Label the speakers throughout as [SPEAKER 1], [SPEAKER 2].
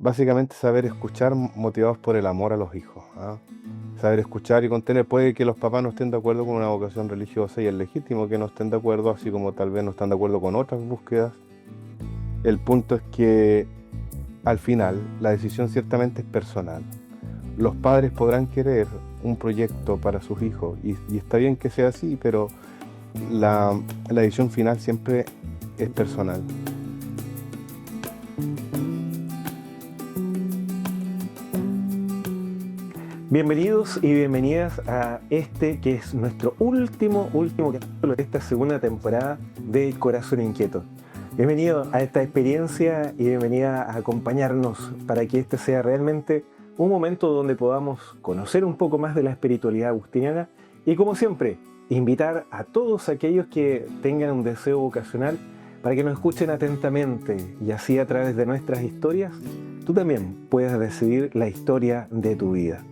[SPEAKER 1] básicamente saber escuchar motivados por el amor a los hijos, ¿ah? Saber escuchar y contener. Puede que los papás no estén de acuerdo con una vocación religiosa y es legítimo que no estén de acuerdo, así como tal vez no están de acuerdo con otras búsquedas. El punto es que al final la decisión ciertamente es personal. Los padres podrán querer un proyecto para sus hijos y está bien que sea así, pero la decisión final siempre es personal.
[SPEAKER 2] Bienvenidos y bienvenidas a este que es nuestro último capítulo de esta segunda temporada de Corazón Inquieto. Bienvenido a esta experiencia y bienvenida a acompañarnos para que este sea realmente un momento donde podamos conocer un poco más de la espiritualidad agustiniana y, como siempre, invitar a todos aquellos que tengan un deseo vocacional para que nos escuchen atentamente y así, a través de nuestras historias, tú también puedas decidir la historia de tu vida.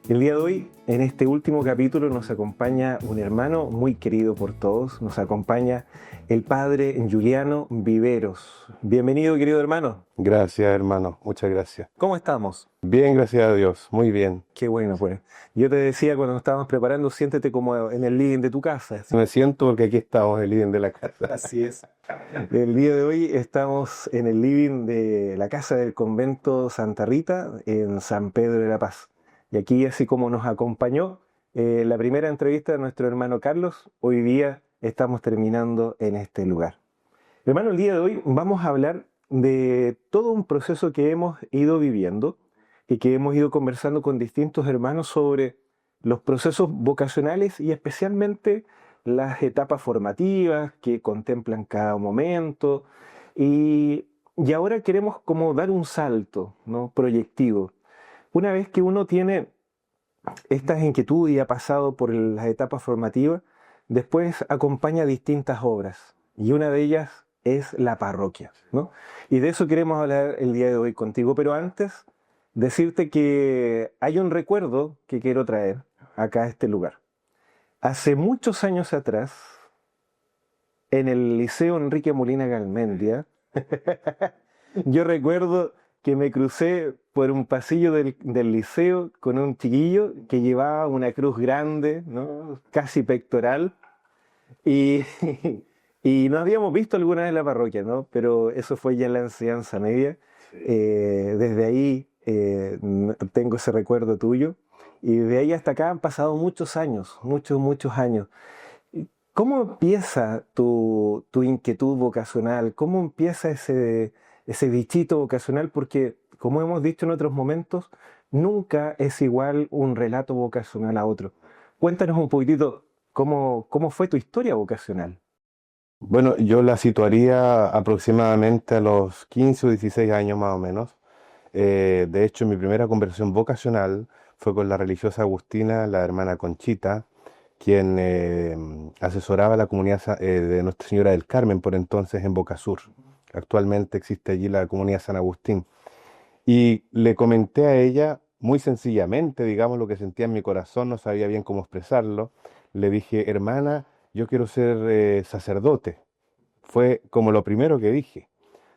[SPEAKER 2] El día de hoy, en este último capítulo, nos acompaña un hermano muy querido por todos. Nos acompaña el padre Juliano Viveros. Bienvenido, querido hermano.
[SPEAKER 1] Gracias, hermano. Muchas gracias.
[SPEAKER 2] ¿Cómo estamos?
[SPEAKER 1] Bien, gracias a Dios. Muy bien.
[SPEAKER 2] Qué bueno, pues. Yo te decía cuando nos estábamos preparando, siéntete como en el living de tu casa.
[SPEAKER 1] Me siento porque aquí estamos en el living de la casa.
[SPEAKER 2] Así es. El día de hoy estamos en el living de la casa del convento Santa Rita en San Pedro de la Paz. Y aquí, así como nos acompañó la primera entrevista de nuestro hermano Carlos, hoy día estamos terminando en este lugar. Hermano, el día de hoy vamos a hablar de todo un proceso que hemos ido viviendo y que hemos ido conversando con distintos hermanos sobre los procesos vocacionales y especialmente las etapas formativas que contemplan cada momento. Y ahora queremos como dar un salto, ¿no?, proyectivo. Una vez que uno tiene estas inquietudes y ha pasado por las etapas formativas, después acompaña distintas obras y una de ellas es la parroquia, ¿no? Y de eso queremos hablar el día de hoy contigo, pero antes decirte que hay un recuerdo que quiero traer acá a este lugar. Hace muchos años atrás, en el Liceo Enrique Molina Galmendia, yo recuerdo que me crucé por un pasillo del liceo con un chiquillo que llevaba una cruz grande, ¿no?, casi pectoral, y, y nos habíamos visto alguna vez en la parroquia, ¿no? Pero eso fue ya en la enseñanza media. Desde ahí tengo ese recuerdo tuyo, y de ahí hasta acá han pasado muchos años, muchos años. ¿Cómo empieza tu inquietud vocacional? ¿Cómo empieza ese bichito vocacional? Porque, como hemos dicho en otros momentos, nunca es igual un relato vocacional a otro. Cuéntanos un poquitito cómo fue tu historia vocacional.
[SPEAKER 1] Bueno, yo la situaría aproximadamente a los 15 o 16 años más o menos. De hecho, mi primera conversión vocacional fue con la religiosa agustina, la hermana Conchita, quien asesoraba a la comunidad de Nuestra Señora del Carmen por entonces en Bocasur. Actualmente existe allí la comunidad San Agustín. Y le comenté a ella muy sencillamente, digamos, lo que sentía en mi corazón, no sabía bien cómo expresarlo. Le dije, hermana, yo quiero ser sacerdote. Fue como lo primero que dije.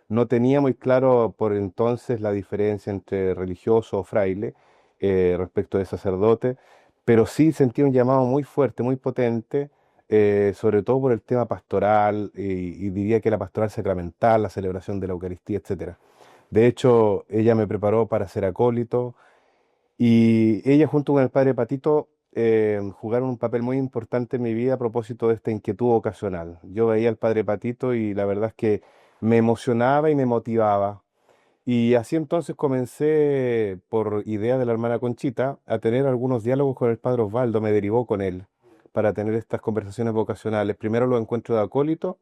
[SPEAKER 1] No tenía muy claro por entonces la diferencia entre religioso o fraile respecto de sacerdote, pero sí sentí un llamado muy fuerte, muy potente, sobre todo por el tema pastoral y diría que la pastoral sacramental, la celebración de la Eucaristía, etcétera. De hecho, ella me preparó para ser acólito y ella junto con el padre Patito jugaron un papel muy importante en mi vida a propósito de esta inquietud ocasional. Yo veía al padre Patito y la verdad es que me emocionaba y me motivaba. Y así entonces comencé, por idea de la hermana Conchita, a tener algunos diálogos con el padre Osvaldo, me derivó con él para tener estas conversaciones vocacionales. Primero los encuentros de acólito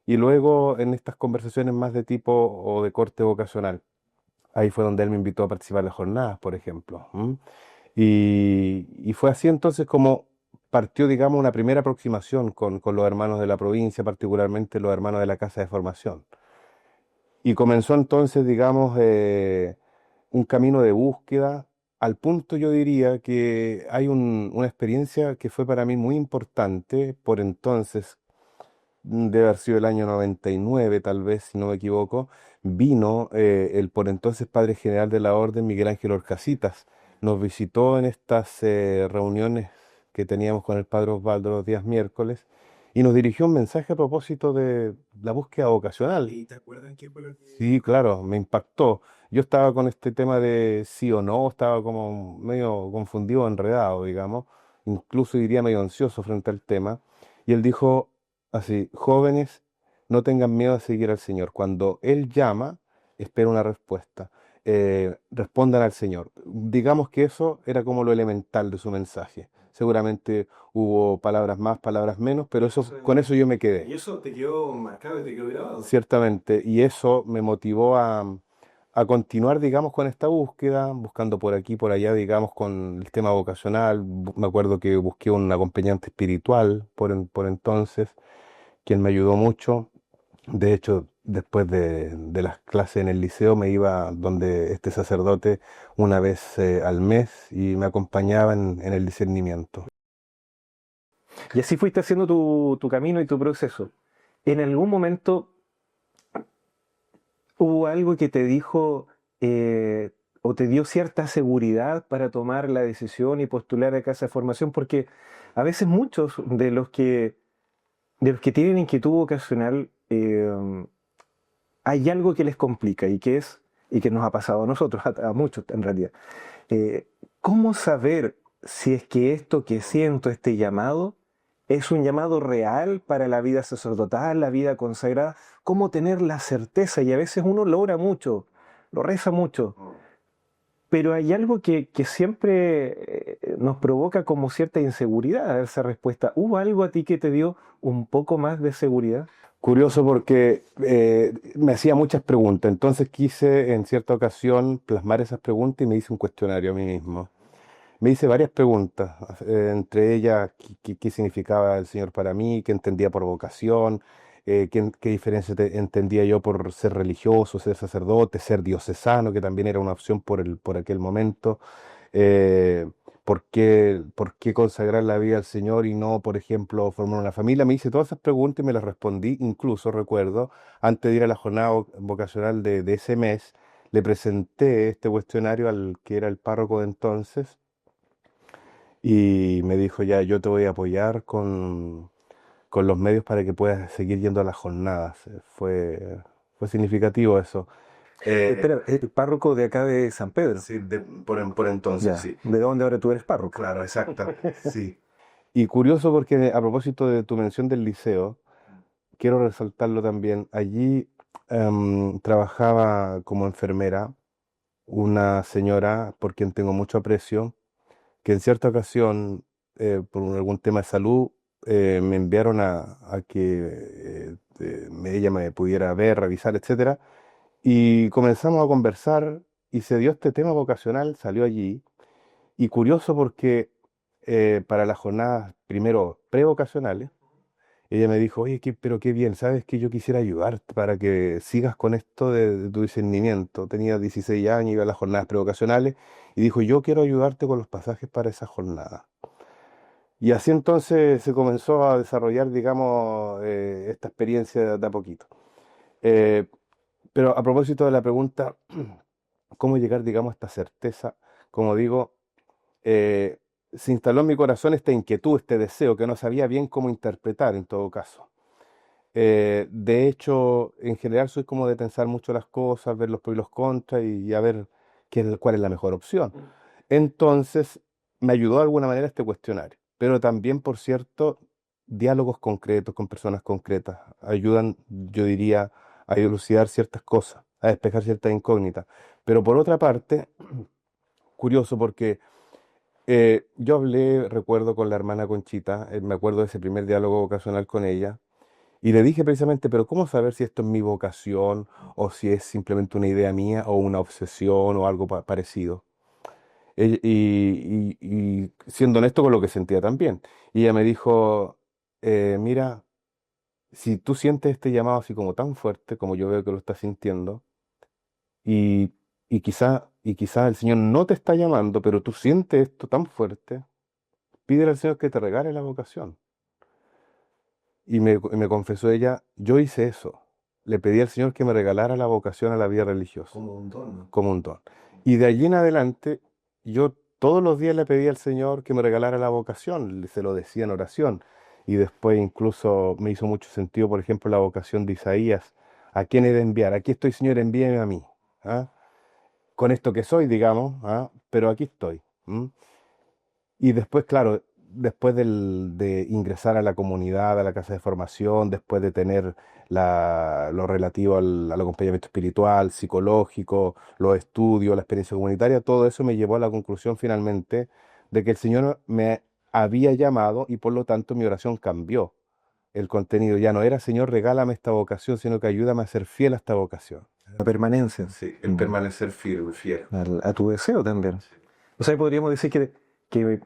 [SPEAKER 1] y luego en estas conversaciones más de tipo o de corte vocacional. Ahí fue donde él me invitó a participar en las jornadas, por ejemplo. ¿M? Y fue así entonces como partió, digamos, una primera aproximación con los hermanos de la provincia, particularmente los hermanos de la Casa de Formación. Y comenzó entonces, digamos, un camino de búsqueda, al punto yo diría que hay una experiencia que fue para mí muy importante por entonces, debe haber sido el año 99 tal vez, si no me equivoco, vino el por entonces padre general de la orden, Miguel Ángel Orcasitas. Nos visitó en estas reuniones que teníamos con el padre Osvaldo los días miércoles y nos dirigió un mensaje a propósito de la búsqueda vocacional.
[SPEAKER 2] ¿Y te acuerdas qué fue lo que...?
[SPEAKER 1] Sí, claro, me impactó. Yo estaba con este tema de sí o no, estaba como medio confundido, enredado, digamos, incluso diría medio ansioso frente al tema. Y él dijo así, jóvenes, no tengan miedo a seguir al Señor. Cuando Él llama, espera una respuesta. Respondan al Señor. Digamos que eso era como lo elemental de su mensaje. Seguramente hubo palabras más, palabras menos, pero eso, con eso yo me
[SPEAKER 2] Y
[SPEAKER 1] quedé.
[SPEAKER 2] eso te quedó marcado y te quedó grabado.
[SPEAKER 1] Ciertamente, y eso me motivó a continuar, digamos, con esta búsqueda, buscando por aquí, por allá, digamos, con el tema vocacional. Me acuerdo que busqué un acompañante espiritual por entonces, quien me ayudó mucho. De hecho, después de las clases en el liceo me iba donde este sacerdote una vez al mes y me acompañaba en el discernimiento.
[SPEAKER 2] Y así fuiste haciendo tu camino y tu proceso. ¿En algún momento hubo algo que te dijo o te dio cierta seguridad para tomar la decisión y postular a casa de formación? Porque a veces muchos de los que tienen inquietud vocacional, hay algo que les complica y que nos ha pasado a nosotros, a muchos en realidad. Eh, ¿Cómo saber si es que esto que siento, este llamado, es un llamado real para la vida sacerdotal, la vida consagrada? ¿Cómo tener la certeza? Y a veces uno lo ora mucho, lo reza mucho, pero hay algo que siempre nos provoca como cierta inseguridad a esa respuesta. ¿Hubo algo a ti que te dio un poco más de seguridad?
[SPEAKER 1] Curioso porque me hacía muchas preguntas, entonces quise en cierta ocasión plasmar esas preguntas y me hice un cuestionario a mí mismo. Me hice varias preguntas, entre ellas qué significaba el Señor para mí, qué entendía por vocación, qué diferencia entendía yo por ser religioso, ser sacerdote, ser diocesano, que también era una opción por aquel momento. eh, por qué consagrar la vida al Señor y no, por ejemplo, formar una familia. Me hice todas esas preguntas y me las respondí, incluso recuerdo, antes de ir a la jornada vocacional de ese mes, le presenté este cuestionario al que era el párroco de entonces y me dijo, ya, yo te voy a apoyar con los medios para que puedas seguir yendo a las jornadas. Fue significativo eso. Eh,
[SPEAKER 2] Espera, el párroco de acá de San Pedro.
[SPEAKER 1] sí, por entonces,
[SPEAKER 2] Ya,
[SPEAKER 1] sí.
[SPEAKER 2] ¿de dónde ahora tú eres párroco?
[SPEAKER 1] Claro, exacto. Sí. Y curioso porque a propósito de tu mención del liceo, quiero resaltarlo también. Allí trabajaba como enfermera una señora por quien tengo mucho aprecio, que en cierta ocasión, por algún tema de salud, me enviaron a que ella me pudiera ver, revisar, etcétera. Y comenzamos a conversar y se dio este tema vocacional, salió allí. Y curioso porque para las jornadas, primero, prevocacionales, ella me dijo, oye, pero qué bien, sabes que yo quisiera ayudarte para que sigas con esto de tu discernimiento. Tenía 16 años, iba a las jornadas prevocacionales y dijo, yo quiero ayudarte con los pasajes para esa jornada. Y así entonces se comenzó a desarrollar, digamos, esta experiencia de a poquito. Eh, pero a propósito de la pregunta, ¿cómo llegar, digamos, a esta certeza? Como digo, eh, se instaló en mi corazón esta inquietud, este deseo que no sabía bien cómo interpretar en todo caso. De hecho, en general soy como de pensar mucho las cosas, ver los pros y los contras y a ver cuál es la mejor opción. Entonces, me ayudó de alguna manera este cuestionario, pero también, por cierto, diálogos concretos con personas concretas ayudan, yo diría, a dilucidar ciertas cosas, a despejar ciertas incógnitas. Pero por otra parte, curioso porque yo hablé, recuerdo, con la hermana Conchita, me acuerdo de ese primer diálogo vocacional con ella, y le dije precisamente, pero ¿cómo saber si esto es mi vocación o si es simplemente una idea mía o una obsesión o algo parecido? Y siendo honesto con lo que sentía también. Y ella me dijo, mira, si tú sientes este llamado así como tan fuerte como yo veo que lo estás sintiendo, y, y quizá el Señor no te está llamando, pero tú sientes esto tan fuerte, pídele al Señor que te regale la vocación. Y me confesó ella, yo hice eso. le pedí al Señor que me regalara la vocación a la vida religiosa,
[SPEAKER 2] Como un don, ¿no?
[SPEAKER 1] como un don. Y de allí en adelante, yo todos los días le pedí al Señor que me regalara la vocación, se lo decía en oración. Y después incluso me hizo mucho sentido, por ejemplo, la vocación de Isaías. ¿A quién he de enviar? Aquí estoy, Señor, envíame a mí. ¿Ah? Con esto que soy, digamos, ¿ah? Pero aquí estoy. ¿M? Y después, claro, después de ingresar a la comunidad, a la casa de formación, después de tener lo relativo al acompañamiento espiritual, psicológico, los estudios, la experiencia comunitaria, todo eso me llevó a la conclusión finalmente de que el Señor me había llamado y por lo tanto mi oración cambió. El contenido ya no era, Señor, regálame esta vocación, sino que ayúdame a ser fiel a esta vocación.
[SPEAKER 2] La permanencia.
[SPEAKER 1] Sí, el permanecer firme, fiel.
[SPEAKER 2] A tu deseo también. O sea, podríamos decir que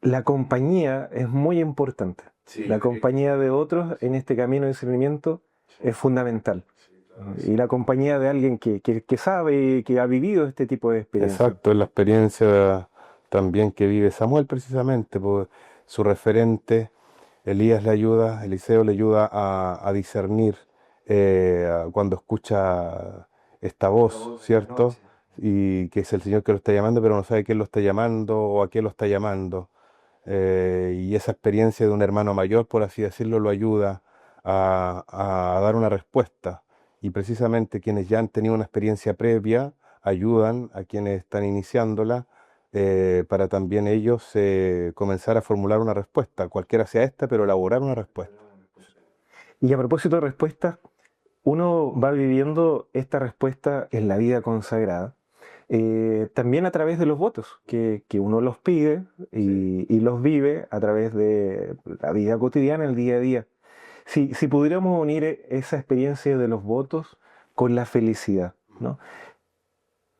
[SPEAKER 2] la compañía es muy importante.
[SPEAKER 1] Sí,
[SPEAKER 2] La compañía de otros en este camino de discernimiento es fundamental.
[SPEAKER 1] sí, claro,
[SPEAKER 2] Y la compañía de alguien que sabe, que ha vivido este tipo de experiencia.
[SPEAKER 1] exacto, es la experiencia también que vive Samuel precisamente, pues su referente, Elías le ayuda, Eliseo le ayuda a discernir cuando escucha esta voz, ¿cierto? Y que es el Señor que lo está llamando, pero no sabe quién lo está llamando o a quién lo está llamando. Y esa experiencia de un hermano mayor, por así decirlo, lo ayuda a dar una respuesta. Y precisamente quienes ya han tenido una experiencia previa ayudan a quienes están iniciándola para también ellos comenzar a formular una respuesta, cualquiera sea esta, pero elaborar una respuesta.
[SPEAKER 2] Y a propósito de respuestas, uno va viviendo esta respuesta en la vida consagrada, también a través de los votos, que uno los pide y los vive a través de la vida cotidiana, el día a día. Si pudiéramos unir esa experiencia de los votos con la felicidad, ¿no?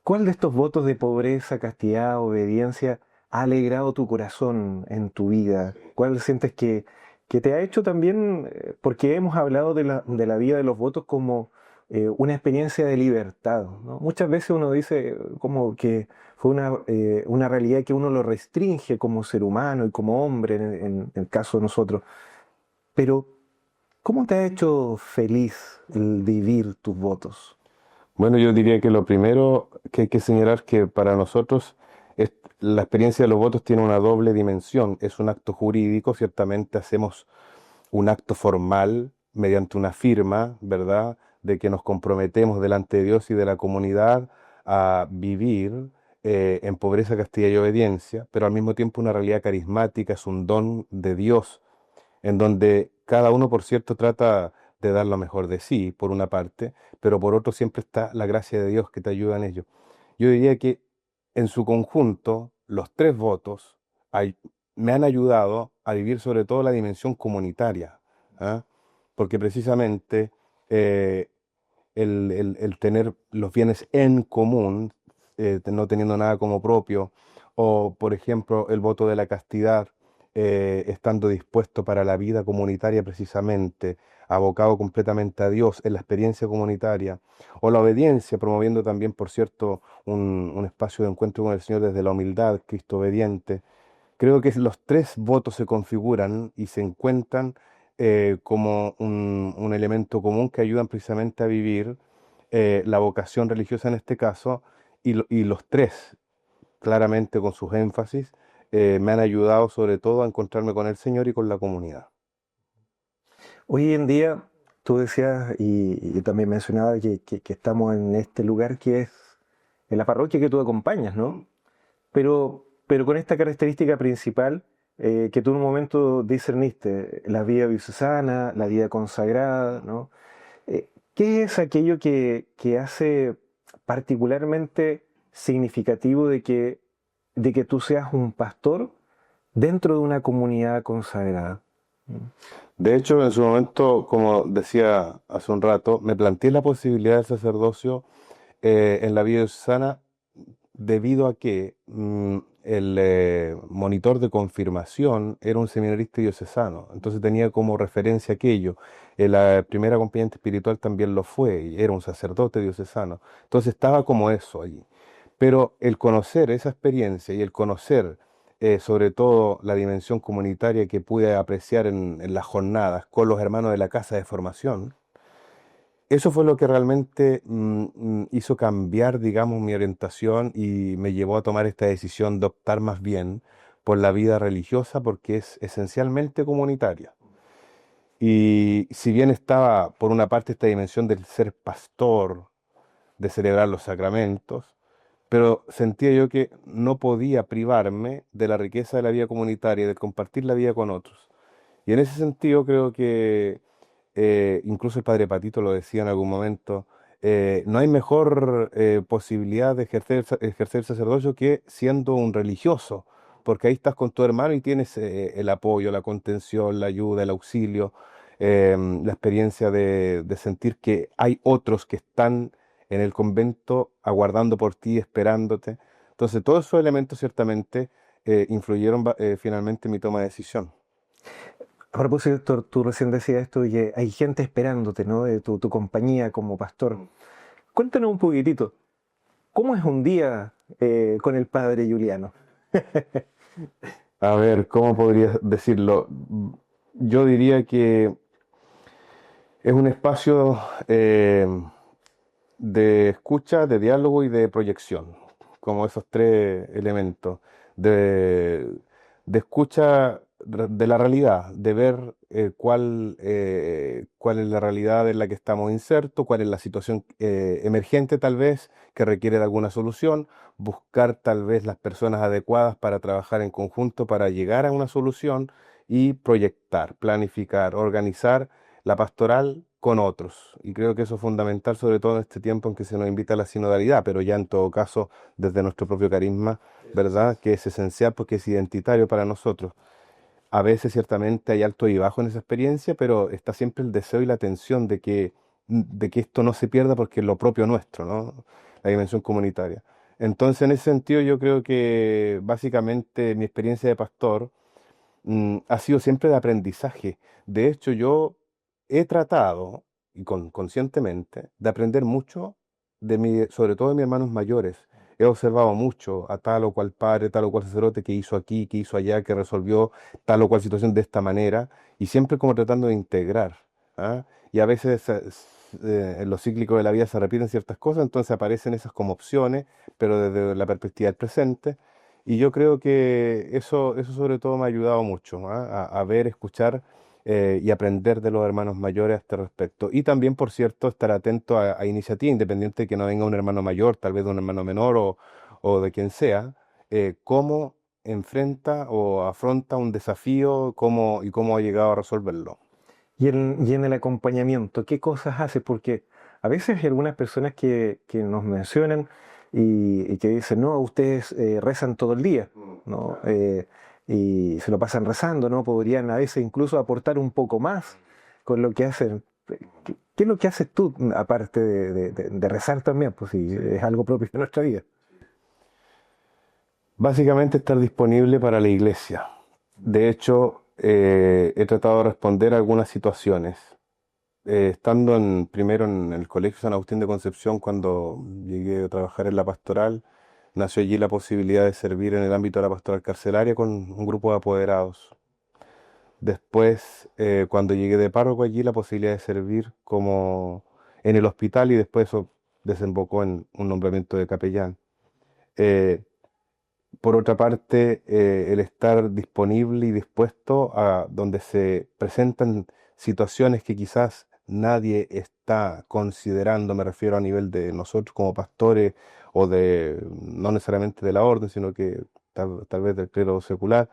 [SPEAKER 2] ¿Cuál de estos votos de pobreza, castidad, obediencia ha alegrado tu corazón en tu vida? ¿Cuál sientes que te ha hecho también, porque hemos hablado de la vida de los votos como una experiencia de libertad, ¿no? Muchas veces uno dice como que fue una realidad que uno lo restringe como ser humano y como hombre en el caso de nosotros. Pero, ¿cómo te ha hecho feliz el vivir tus votos?
[SPEAKER 1] Bueno, yo diría que lo primero que hay que señalar que para nosotros la experiencia de los votos tiene una doble dimensión. Es un acto jurídico, ciertamente hacemos un acto formal mediante una firma, ¿verdad? De que nos comprometemos delante de Dios y de la comunidad a vivir en pobreza, castidad y obediencia, pero al mismo tiempo una realidad carismática, es un don de Dios en donde cada uno, por cierto, trata de dar lo mejor de sí, por una parte, pero por otro siempre está la gracia de Dios que te ayuda en ello. Yo diría que en su conjunto, los tres votos ay- me han ayudado a vivir sobre todo la dimensión comunitaria, ¿ah? Porque precisamente eh, el tener los bienes en común, no teniendo nada como propio, o por ejemplo el voto de la castidad, estando dispuesto para la vida comunitaria precisamente, abocado completamente a Dios en la experiencia comunitaria, o la obediencia, promoviendo también, por cierto, un espacio de encuentro con el Señor desde la humildad, Cristo obediente. Creo que los tres votos se configuran y se encuentran como un elemento común que ayudan precisamente a vivir la vocación religiosa en este caso, y los tres, claramente con sus énfasis, me han ayudado sobre todo a encontrarme con el Señor y con la comunidad.
[SPEAKER 2] Hoy en día, tú decías, y yo también mencionaba que estamos en este lugar que es en la parroquia que tú acompañas, ¿no? Pero con esta característica principal que tú en un momento discerniste, la vida diocesana, la vida consagrada, ¿no? ¿Qué es aquello que hace particularmente significativo de que tú seas un pastor dentro de una comunidad consagrada?
[SPEAKER 1] De hecho, en su momento, como decía hace un rato, me planteé la posibilidad del sacerdocio en la vida diocesana debido a que el monitor de confirmación era un seminarista diocesano, entonces tenía como referencia aquello. El primer acompañante espiritual también lo fue, y era un sacerdote diocesano, entonces estaba como eso allí. Pero el conocer esa experiencia y el conocer sobre todo la dimensión comunitaria que pude apreciar en las jornadas con los hermanos de la casa de formación, eso fue lo que realmente hizo cambiar, digamos, mi orientación y me llevó a tomar esta decisión de optar más bien por la vida religiosa porque es esencialmente comunitaria. Y si bien estaba por una parte esta dimensión del ser pastor, de celebrar los sacramentos, pero sentía yo que no podía privarme de la riqueza de la vida comunitaria, de compartir la vida con otros. Y en ese sentido creo que incluso el padre Patito lo decía en algún momento, no hay mejor posibilidad de ejercer el sacerdocio que siendo un religioso, porque ahí estás con tu hermano y tienes el apoyo, la contención, la ayuda, el auxilio, la experiencia de sentir que hay otros que están en el convento aguardando por ti, esperándote. Entonces, todos esos elementos ciertamente influyeron finalmente en mi toma de decisión.
[SPEAKER 2] A propósito, tú recién decías esto de que hay gente esperándote, ¿no? De tu compañía como pastor. Cuéntanos un poquitito, ¿cómo es un día con el padre Juliano?
[SPEAKER 1] A ver, ¿cómo podría decirlo? Yo diría que es un espacio de escucha, de diálogo y de proyección, como esos tres elementos, de, de escucha de la realidad, de ver cuál es la realidad en la que estamos insertos, cuál es la situación emergente tal vez que requiere de alguna solución, buscar tal vez las personas adecuadas para trabajar en conjunto para llegar a una solución y proyectar, planificar, organizar la pastoral con otros. Y creo que eso es fundamental, sobre todo en este tiempo en que se nos invita a la sinodalidad, pero ya en todo caso desde nuestro propio carisma, ¿verdad? Que es esencial porque es identitario para nosotros. A veces ciertamente hay alto y bajo en esa experiencia, pero está siempre el deseo y la tensión de que esto no se pierda porque es lo propio nuestro, ¿no? La dimensión comunitaria. Entonces, en ese sentido, yo creo que básicamente mi experiencia de pastor ha sido siempre de aprendizaje. De hecho, yo he tratado, y conscientemente, de aprender mucho sobre todo de mis hermanos mayores. He observado mucho a tal o cual padre, tal o cual sacerdote que hizo aquí, que hizo allá, que resolvió tal o cual situación de esta manera, y siempre como tratando de integrar. ¿Ah? Y a veces en los cíclicos de la vida se repiten ciertas cosas, entonces aparecen esas como opciones, pero desde la perspectiva del presente. Y yo creo que eso sobre todo me ha ayudado mucho, ¿ah? A ver, escuchar y aprender de los hermanos mayores a este respecto. Y también, por cierto, estar atento a iniciativas, independiente de que no venga un hermano mayor, tal vez de un hermano menor o de quien sea, cómo enfrenta o afronta un desafío y cómo ha llegado a resolverlo.
[SPEAKER 2] Y en el acompañamiento, ¿qué cosas haces? Porque a veces hay algunas personas que nos mencionan y que dicen, no, ustedes rezan todo el día, ¿no? Y se lo pasan rezando, ¿no? Podrían a veces incluso aportar un poco más con lo que hacen. ¿Qué es lo que haces tú, aparte de rezar también? Pues si es algo propio de nuestra vida.
[SPEAKER 1] Básicamente estar disponible para la iglesia. De hecho, he tratado de responder a algunas situaciones. Estando primero en el Colegio San Agustín de Concepción, cuando llegué a trabajar en la pastoral, nació allí la posibilidad de servir en el ámbito de la pastoral carcelaria con un grupo de apoderados. Después, cuando llegué de párroco allí, la posibilidad de servir como en el hospital y después eso desembocó en un nombramiento de capellán. Eh, por otra parte, el estar disponible y dispuesto a donde se presentan situaciones que quizás nadie está considerando, me refiero a nivel de nosotros como pastores o de, no necesariamente de la orden, sino que tal vez del clero secular.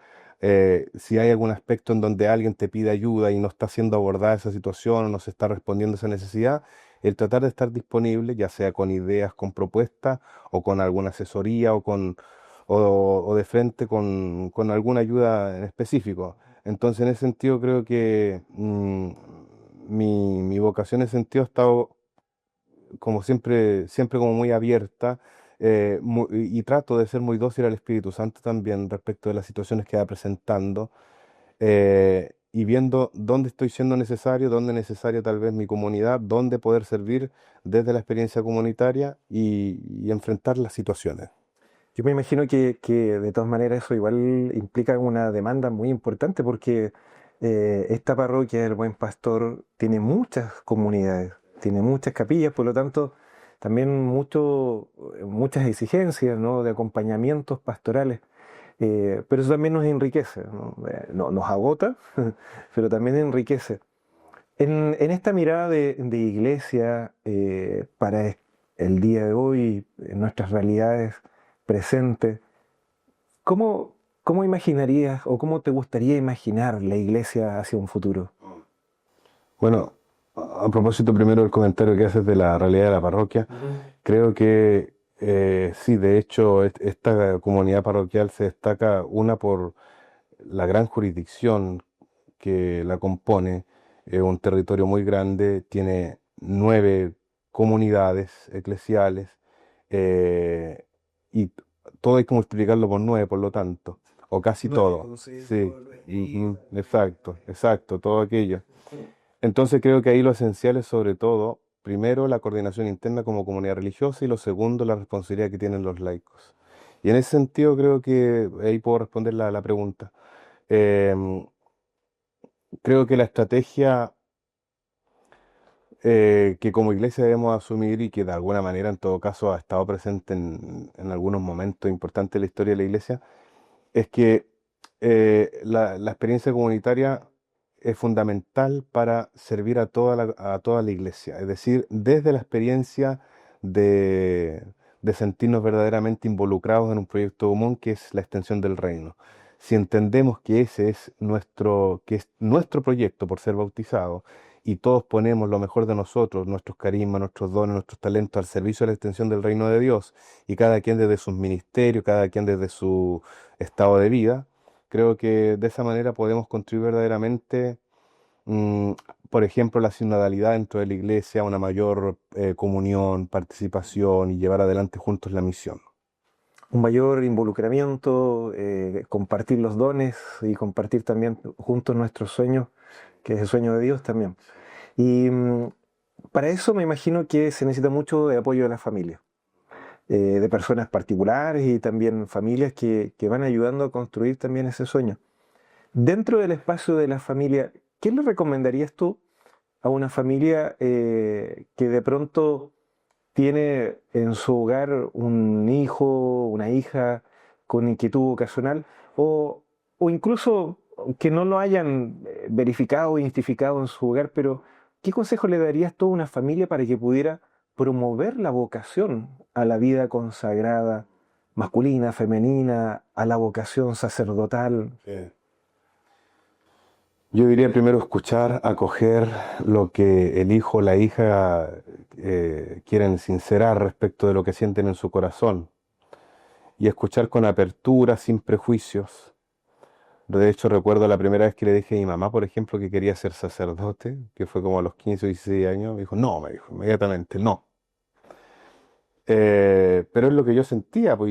[SPEAKER 1] Si hay algún aspecto en donde alguien te pide ayuda y no está siendo abordada esa situación o no se está respondiendo a esa necesidad, el tratar de estar disponible, ya sea con ideas, con propuestas o con alguna asesoría o de frente con alguna ayuda en específico. Entonces, en ese sentido, creo que mi vocación en ese sentido ha estado como siempre, siempre como muy abierta y trato de ser muy dócil al Espíritu Santo también respecto de las situaciones que va presentando y viendo dónde estoy siendo necesario, dónde es necesaria tal vez mi comunidad, dónde poder servir desde la experiencia comunitaria y enfrentar las situaciones.
[SPEAKER 2] Yo me imagino que de todas maneras eso igual implica una demanda muy importante porque esta parroquia del Buen Pastor tiene muchas comunidades. tiene muchas capillas, por lo tanto, también muchas exigencias, ¿no? De acompañamientos pastorales. Pero eso también nos enriquece, ¿no? Nos agota, pero también enriquece. En esta mirada de iglesia para el día de hoy, en nuestras realidades presentes, ¿cómo, cómo imaginarías o cómo te gustaría imaginar la iglesia hacia un futuro?
[SPEAKER 1] Bueno, a propósito primero del comentario que haces de la realidad de la parroquia, creo que sí, de hecho, esta comunidad parroquial se destaca una por la gran jurisdicción que la compone, un territorio muy grande, tiene 9 comunidades eclesiales, eh, y todo hay que multiplicarlo por 9, por lo tanto, o casi todo. Sí, ujú, exacto, exacto, todo aquello. Entonces creo que ahí lo esencial es sobre todo, primero, la coordinación interna como comunidad religiosa y lo segundo, la responsabilidad que tienen los laicos. Y en ese sentido creo que ahí puedo responder la pregunta. Em, Creo que la estrategia que como iglesia debemos asumir y que de alguna manera en todo caso ha estado presente en algunos momentos importantes de la historia de la iglesia es que la experiencia comunitaria es fundamental para servir a toda la iglesia. Es decir, desde la experiencia de, de sentirnos verdaderamente involucrados en un proyecto común que es la extensión del reino. Si entendemos que ese que es nuestro proyecto por ser bautizados y todos ponemos lo mejor de nosotros, nuestros carismas, nuestros dones, nuestros talentos al servicio de la extensión del reino de Dios y cada quien desde sus ministerios, cada quien desde su estado de vida, creo que de esa manera podemos contribuir verdaderamente, mm, por ejemplo, la sinodalidad dentro de la iglesia, una mayor comunión, participación y llevar adelante juntos la misión.
[SPEAKER 2] Un mayor involucramiento, compartir los dones y compartir también juntos nuestros sueños, que es el sueño de Dios también. Y para eso me imagino que se necesita mucho de apoyo de la familia, de personas particulares y también familias que van ayudando a construir también ese sueño. Dentro del espacio de la familia, ¿qué le recomendarías tú a una familia que de pronto tiene en su hogar un hijo, una hija con inquietud ocasional o, o incluso que no lo hayan verificado o identificado en su hogar, pero ¿qué consejo le darías tú a una familia para que pudiera promover la vocación a la vida consagrada, masculina, femenina, a la vocación sacerdotal?
[SPEAKER 1] Sí. Yo diría primero escuchar, acoger lo que el hijo o la hija quieren sincerar respecto de lo que sienten en su corazón y escuchar con apertura, sin prejuicios. De hecho, recuerdo la primera vez que le dije a mi mamá, por ejemplo, que quería ser sacerdote, que fue como a los 15 o 16 años, me dijo, no, me dijo inmediatamente, no. Pero es lo que yo sentía, pues,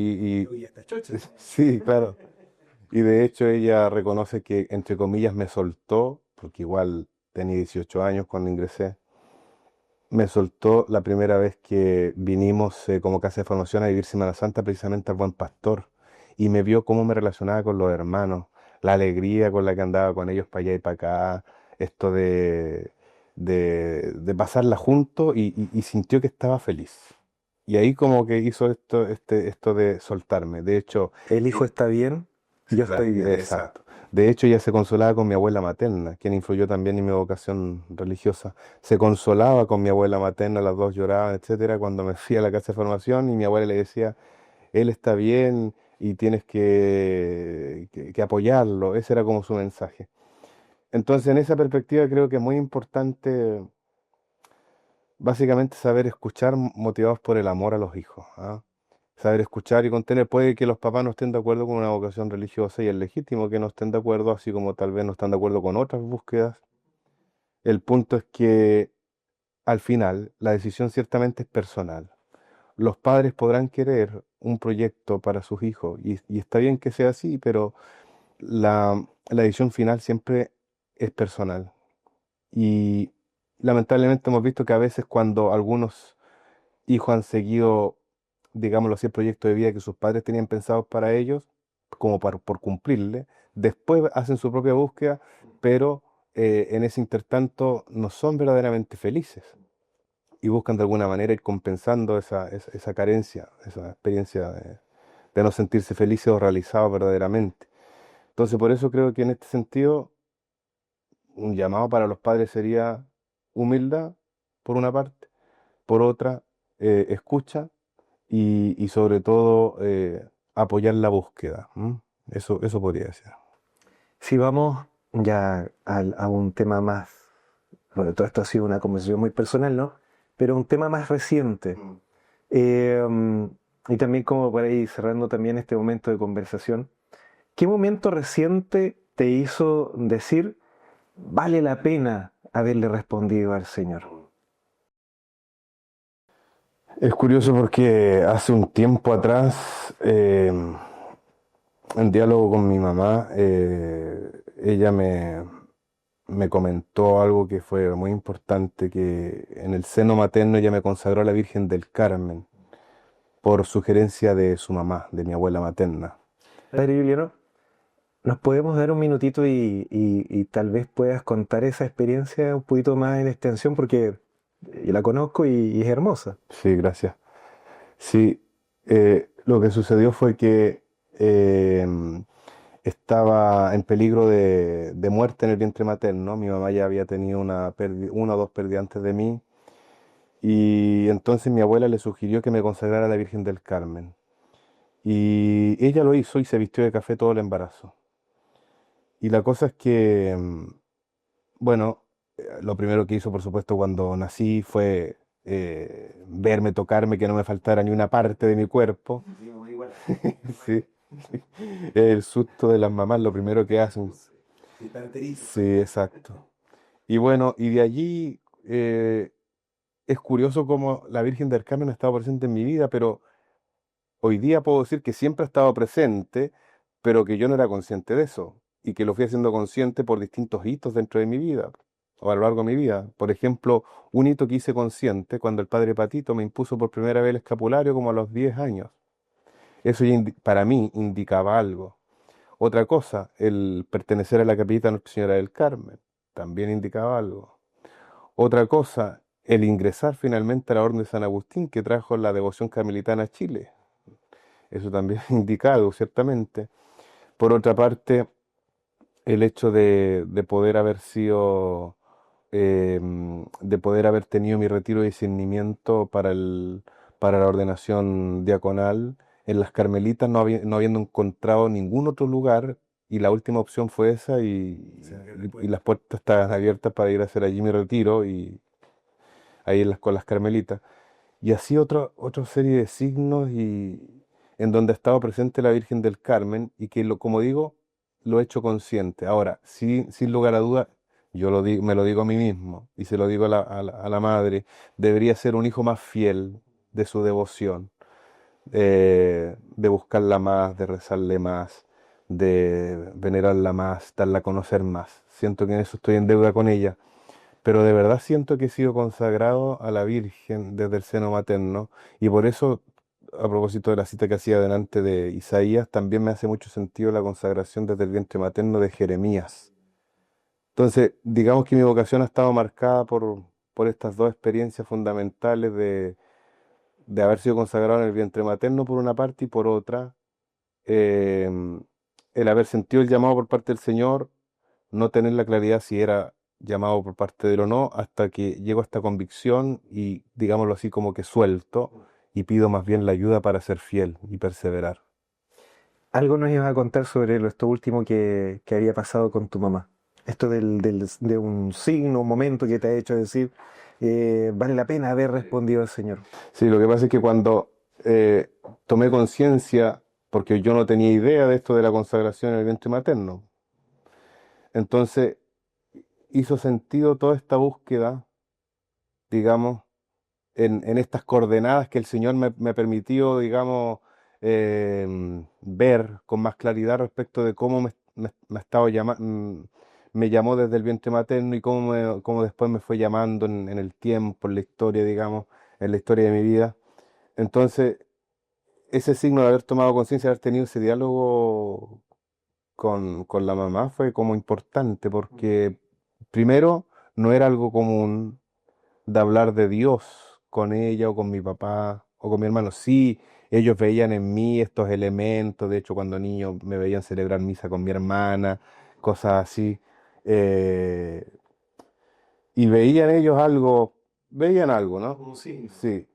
[SPEAKER 1] sí, claro. Y de hecho ella reconoce que, entre comillas, me soltó, porque igual tenía 18 años cuando ingresé, me soltó la primera vez que vinimos como casa de formación a vivir Semana Santa precisamente al Buen Pastor y me vio cómo me relacionaba con los hermanos, la alegría con la que andaba con ellos para allá y para acá, esto de pasarla junto y sintió que estaba feliz. Y ahí como que hizo esto de soltarme. De hecho,
[SPEAKER 2] ¿El hijo está bien? Yo
[SPEAKER 1] claro,
[SPEAKER 2] estoy bien.
[SPEAKER 1] exacto. De hecho, ella se consolaba con mi abuela materna, quien influyó también en mi vocación religiosa. Se consolaba con mi abuela materna, las dos lloraban, etcétera, cuando me fui a la casa de formación y mi abuela le decía, él está bien y tienes que apoyarlo. Ese era como su mensaje. Entonces, en esa perspectiva creo que es muy importante básicamente saber escuchar motivados por el amor a los hijos, ¿ah? Saber escuchar y contener. Puede que los papás no estén de acuerdo con una vocación religiosa y es legítimo que no estén de acuerdo, así como tal vez no están de acuerdo con otras búsquedas. El punto es que al final la decisión ciertamente es personal. Los padres podrán querer un proyecto para sus hijos y está bien que sea así, pero la decisión final siempre es personal. Y lamentablemente hemos visto que a veces cuando algunos hijos han seguido, digámoslo así, el proyecto de vida que sus padres tenían pensados para ellos, como por cumplirle. Después hacen su propia búsqueda, pero en ese intertanto no son verdaderamente felices. y buscan de alguna manera ir compensando esa carencia, esa experiencia de no sentirse felices o realizados verdaderamente. Entonces, por eso creo que en este sentido, un llamado para los padres sería humildad, por una parte, por otra, escucha y sobre todo apoyar la búsqueda. ¿M? Eso podría decir.
[SPEAKER 2] Si vamos ya a un tema más, bueno, todo esto ha sido una conversación muy personal, ¿no? Pero un tema más reciente.
[SPEAKER 1] Mm.
[SPEAKER 2] Eh, y también como para ir cerrando también este momento de conversación, ¿qué momento reciente te hizo decir, vale la pena haberle respondido al Señor?
[SPEAKER 1] Es curioso porque hace un tiempo atrás, en diálogo con mi mamá, ella me comentó algo que fue muy importante, que en el seno materno ella me consagró a la Virgen del Carmen por sugerencia de su mamá, de mi abuela materna.
[SPEAKER 2] Padre Juliano, ¿nos podemos dar un minutito y tal vez puedas contar esa experiencia un poquito más en extensión? Porque yo la conozco y es hermosa.
[SPEAKER 1] Sí, gracias. Sí, lo que sucedió fue que estaba en peligro de muerte en el vientre materno. Mi mamá ya había tenido una o dos pérdidas antes de mí. Y entonces mi abuela le sugirió que me consagrara a la Virgen del Carmen. Y ella lo hizo y se vistió de café todo el embarazo. Y la cosa es que, bueno, lo primero que hizo, por supuesto, cuando nací fue verme, tocarme, que no me faltara ni una parte de mi cuerpo. Sí. El susto de las mamás, lo primero que hacen. Sí, exacto. Y bueno, y de allí es curioso cómo la Virgen del Carmen ha estado presente en mi vida, pero hoy día puedo decir que siempre ha estado presente, pero que yo no era consciente de eso, y que lo fui haciendo consciente por distintos hitos dentro de mi vida, o a lo largo de mi vida. Por ejemplo, un hito que hice consciente cuando el padre Patito me impuso por primera vez el escapulario como a los 10 años. Eso ya para mí indicaba algo. Otra cosa, el pertenecer a la capillita de Nuestra Señora del Carmen, también indicaba algo. Otra cosa, el ingresar finalmente a la Orden de San Agustín, que trajo la devoción carmelitana a Chile. Eso también indica algo, ciertamente. Por otra parte, el hecho de poder haber sido, de poder haber tenido mi retiro de discernimiento para la ordenación diaconal en las Carmelitas, no habiendo encontrado ningún otro lugar, y la última opción fue esa, y las puertas estaban abiertas para ir a hacer allí mi retiro, y ahí con las Carmelitas. Y así otra serie de signos y en donde ha estado presente la Virgen del Carmen y que, como digo, lo he hecho consciente. Ahora, sin lugar a duda, me lo digo a mí mismo y se lo digo a la madre, debería ser un hijo más fiel de su devoción, de buscarla más, de rezarle más, de venerarla más, darla a conocer más. Siento que en eso estoy en deuda con ella, pero de verdad siento que he sido consagrado a la Virgen desde el seno materno, y por eso, a propósito de la cita que hacía delante de Isaías, también me hace mucho sentido la consagración desde el vientre materno de Jeremías. Entonces, digamos que mi vocación ha estado marcada por estas dos experiencias fundamentales de haber sido consagrado en el vientre materno por una parte, y por otra, eh, el haber sentido el llamado por parte del Señor, no tener la claridad si era llamado por parte de él o no, hasta que llego a esta convicción y, digámoslo así, como que suelto y pido más bien la ayuda para ser fiel y perseverar.
[SPEAKER 2] Algo nos ibas a contar sobre esto último que había pasado con tu mamá. Esto de un signo, un momento que te ha hecho decir, vale la pena haber respondido al Señor.
[SPEAKER 1] Sí, lo que pasa es que cuando tomé conciencia, porque yo no tenía idea de esto de la consagración en el vientre materno, entonces hizo sentido toda esta búsqueda, digamos, en estas coordenadas que el Señor me permitió, digamos, ver con más claridad respecto de cómo me estaba me llamó desde el vientre materno y cómo después me fue llamando en el tiempo, en la historia, digamos, en la historia de mi vida. Entonces, ese signo de haber tomado conciencia, de haber tenido ese diálogo con la mamá fue como importante, porque primero no era algo común de hablar de Dios con ella o con mi papá o con mi hermano. Sí, ellos veían en mí estos elementos, de hecho cuando niño me veían celebrar misa con mi hermana, cosas así. eh, y veían algo, ¿no?
[SPEAKER 2] Un signo.
[SPEAKER 1] Sí,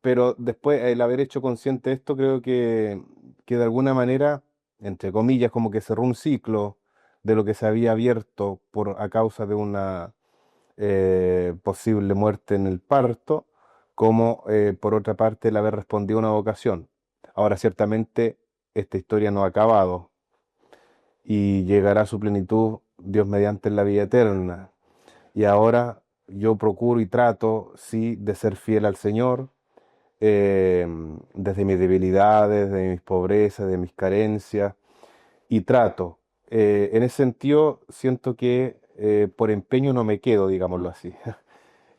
[SPEAKER 1] pero después el haber hecho consciente esto, creo que de alguna manera, entre comillas, como que cerró un ciclo de lo que se había abierto a causa de una posible muerte en el parto, como por otra parte el haber respondido a una vocación. Ahora, ciertamente, esta historia no ha acabado y llegará a su plenitud, Dios mediante, en la vida eterna. Y ahora yo procuro y trato, sí, de ser fiel al Señor, eh, desde mis debilidades, de mis pobrezas, de mis carencias, y trato. En ese sentido, siento que por empeño no me quedo, digámoslo así.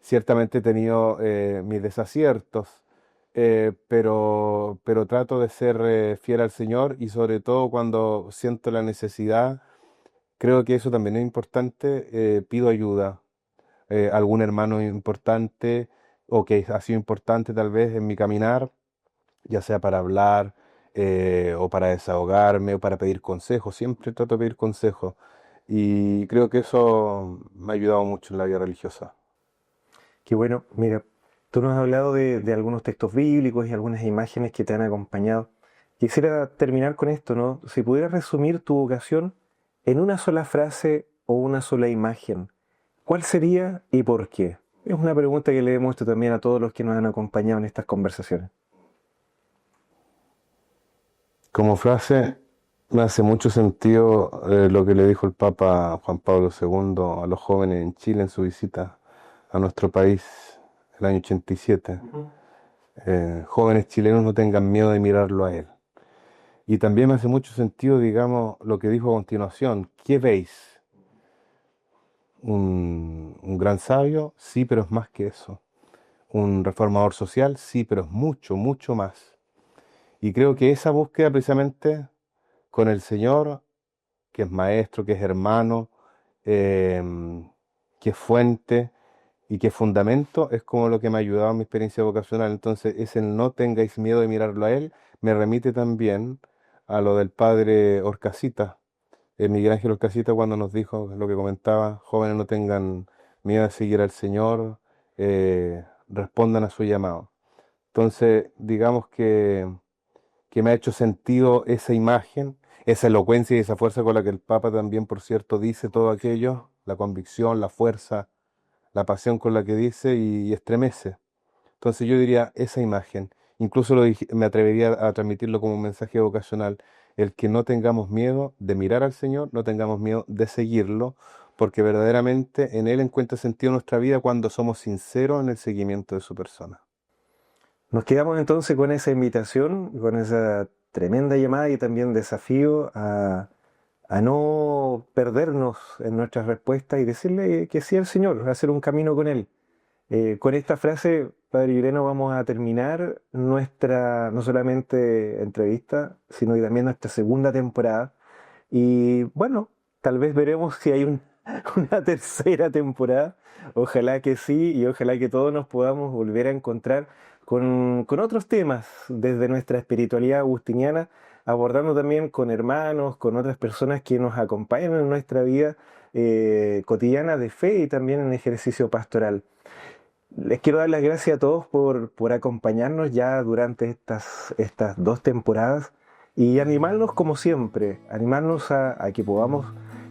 [SPEAKER 1] Ciertamente he tenido mis desaciertos, pero trato de ser fiel al Señor y sobre todo cuando siento la necesidad, creo que eso también es importante, pido ayuda algún hermano importante o que ha sido importante tal vez en mi caminar, ya sea para hablar o para desahogarme o para pedir consejos. Siempre trato de pedir consejos y creo que eso me ha ayudado mucho en la vida religiosa.
[SPEAKER 2] Qué bueno, mira, tú nos has hablado de algunos textos bíblicos y algunas imágenes que te han acompañado. Quisiera terminar con esto, ¿no? Si pudieras resumir tu vocación en una sola frase o una sola imagen, ¿cuál sería y por qué? Es una pregunta que le hemos hecho también a todos los que nos han acompañado en estas conversaciones.
[SPEAKER 1] Como frase, me hace mucho sentido lo que le dijo el Papa Juan Pablo II a los jóvenes en Chile en su visita a nuestro país el año 87.
[SPEAKER 2] Ujú.
[SPEAKER 1] Jóvenes chilenos, no tengan miedo de mirarlo a él. Y también me hace mucho sentido, digamos, lo que dijo a continuación. ¿Qué veis? ¿Un gran sabio? Sí, pero es más que eso. ¿Un reformador social? Sí, pero es mucho, mucho más. Y creo que esa búsqueda precisamente con el Señor, que es maestro, que es hermano, em, que es fuente y que es fundamento, es como lo que me ha ayudado en mi experiencia vocacional. Entonces, ese no tengáis miedo de mirarlo a Él, me remite también a lo del padre Orcasita, Miguel Ángel Orcasita, cuando nos dijo lo que comentaba: jóvenes, no tengan miedo de seguir al Señor, respondan a su llamado. Entonces, digamos que me ha hecho sentido esa imagen, esa elocuencia y esa fuerza con la que el Papa también, por cierto, dice todo aquello, la convicción, la fuerza, la pasión con la que dice y estremece. Entonces yo diría esa imagen, incluso me atrevería a transmitirlo como un mensaje vocacional, el que no tengamos miedo de mirar al Señor, no tengamos miedo de seguirlo, porque verdaderamente en Él encuentra sentido nuestra vida cuando somos sinceros en el seguimiento de su persona.
[SPEAKER 2] Nos quedamos entonces con esa invitación, con esa tremenda llamada y también desafío a no perdernos en nuestras respuestas y decirle que sí al Señor, hacer un camino con Él. Con esta frase, Padre Ireno, vamos a terminar nuestra, no solamente entrevista, sino que también nuestra segunda temporada. Y bueno, tal vez veremos si hay una tercera temporada. Ojalá que sí, y ojalá que todos nos podamos volver a encontrar con otros temas desde nuestra espiritualidad agustiniana, abordando también con hermanos, con otras personas que nos acompañan en nuestra vida cotidiana de fe y también en ejercicio pastoral. Les quiero dar las gracias a todos por acompañarnos ya durante estas dos temporadas y animarnos como siempre, animarnos a que podamos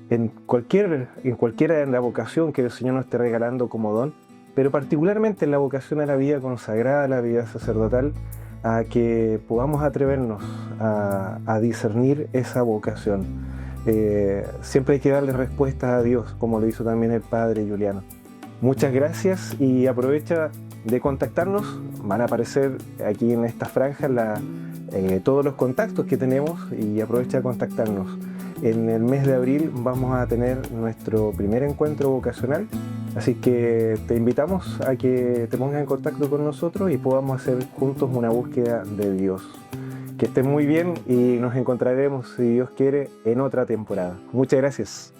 [SPEAKER 2] en cualquiera de la vocación que el Señor nos esté regalando como don, pero particularmente en la vocación a la vida consagrada, a la vida sacerdotal, a que podamos atrevernos a discernir esa vocación. Siempre hay que darle respuestas a Dios, como lo hizo también el Padre Juliano. Muchas gracias y aprovecha de contactarnos. Van a aparecer aquí en esta franja todos los contactos que tenemos y aprovecha de contactarnos. En el mes de abril vamos a tener nuestro primer encuentro vocacional, así que te invitamos a que te pongas en contacto con nosotros y podamos hacer juntos una búsqueda de Dios. Que estén muy bien y nos encontraremos, si Dios quiere, en otra temporada. Muchas gracias.